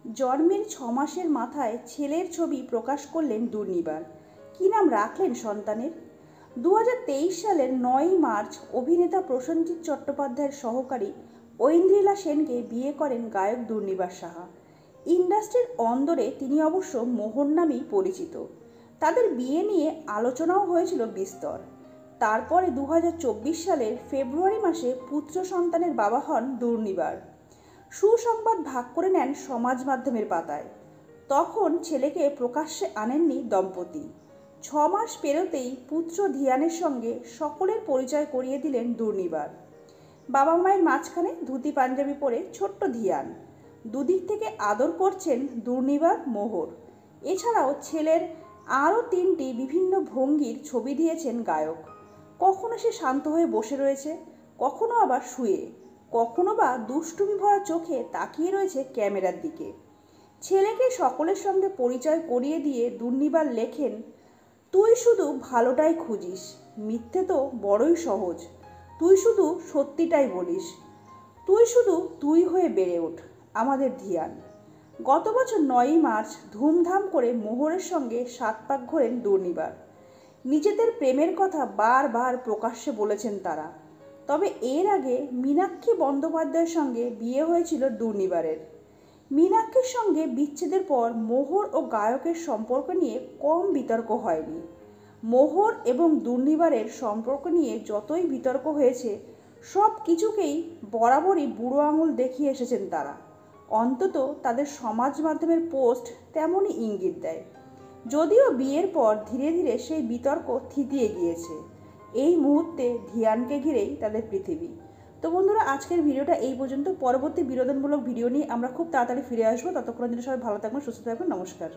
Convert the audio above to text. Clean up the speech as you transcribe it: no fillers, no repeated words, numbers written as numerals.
জন্মের 6 মাসের মাথায় ছেলের ছবি প্রকাশ করলেন দুর্নিবার। কী নাম রাখলেন সন্তানের? 2023 সালের 9ই মার্চ অভিনেতা প্রসেনজিৎ চট্টোপাধ্যায়ের সহকারী ঐন্দ্রিলা সেনকে বিয়ে করেন গায়ক দুর্নিবার সাহা। ইন্ডাস্ট্রির অন্দরে তিনি অবশ্য মোহর নামেই পরিচিত। তাদের বিয়ে নিয়ে আলোচনাও হয়েছিল বিস্তর। তারপরে 2024 সালের ফেব্রুয়ারি মাসে পুত্র সন্তানের বাবা হন দুর্নিবার। সুসংবাদ ভাগ করে নেন সমাজ মাধ্যমের পাতায়। তখন ছেলেকে প্রকাশ্যে আনেননি দম্পতি। 6 মাস পেরোতেই পুত্র ধিয়ানের সঙ্গে সকলের পরিচয় করিয়ে দিলেন দুর্নিবার। বাবা মায়ের মাঝখানে ধুতি পাঞ্জাবি পরে ছোট্ট ধিয়ান। দুদিক থেকে আদর করছেন দুর্নিবার, মোহর। এছাড়াও ছেলের আরও 3টি বিভিন্ন ভঙ্গির ছবি দিয়েছেন গায়ক। কখনো সে শান্ত হয়ে বসে রয়েছে, কখনো আবার শুয়ে, কখনো বা দুষ্টুমি ভরা চোখে তাকিয়ে রয়েছে ক্যামেরার দিকে। ছেলেকে সকলের সঙ্গে পরিচয় করিয়ে দিয়ে দুর্নিবার লেখেন, তুই শুধু ভালোটাই খুঁজিস, মিথ্যে তো বড়ই সহজ, তুই শুধু সত্যিটাই বলিস, তুই শুধু তুই হয়ে বেড়ে ওঠ আমাদের ধিয়ান। গত বছর 9ই মার্চ ধুমধাম করে মোহরের সঙ্গে 7 পাক ঘোরেন দুর্নিবার। নিজেদের প্রেমের কথা বারবার প্রকাশ্যে বলেছেন তারা। তবে এর আগে মীনাক্ষী বন্দ্যোপাধ্যায়ের সঙ্গে বিয়ে হয়েছিল দুর্নিবারের। মীনাক্ষীর সঙ্গে বিচ্ছেদের পর মোহর ও গায়কের সম্পর্ক নিয়ে কম বিতর্ক হয়নি। মোহর এবং দুর্নিবারের সম্পর্ক নিয়ে যতই বিতর্ক হয়েছে, সব কিছুকেই বরাবরই বুড়ো আঙুল দেখিয়ে এসেছেন তারা। অন্তত তাদের সমাজ মাধ্যমের পোস্ট তেমনই ইঙ্গিত দেয়। যদিও বিয়ের পর ধীরে ধীরে সেই বিতর্ক থিতিয়ে গিয়েছে। এই মুহূর্তে ধিয়ানকে ঘিরেই তাদের পৃথিবী। তো বন্ধুরা, আজকের ভিডিওটা এই পর্যন্ত। পরবর্তী বিনোদনমূলক ভিডিও নিয়ে আমরা খুব তাড়াতাড়ি ফিরে আসবো। ততক্ষণের জন্য সবাই ভালো থাকবেন, সুস্থ থাকবেন। নমস্কার।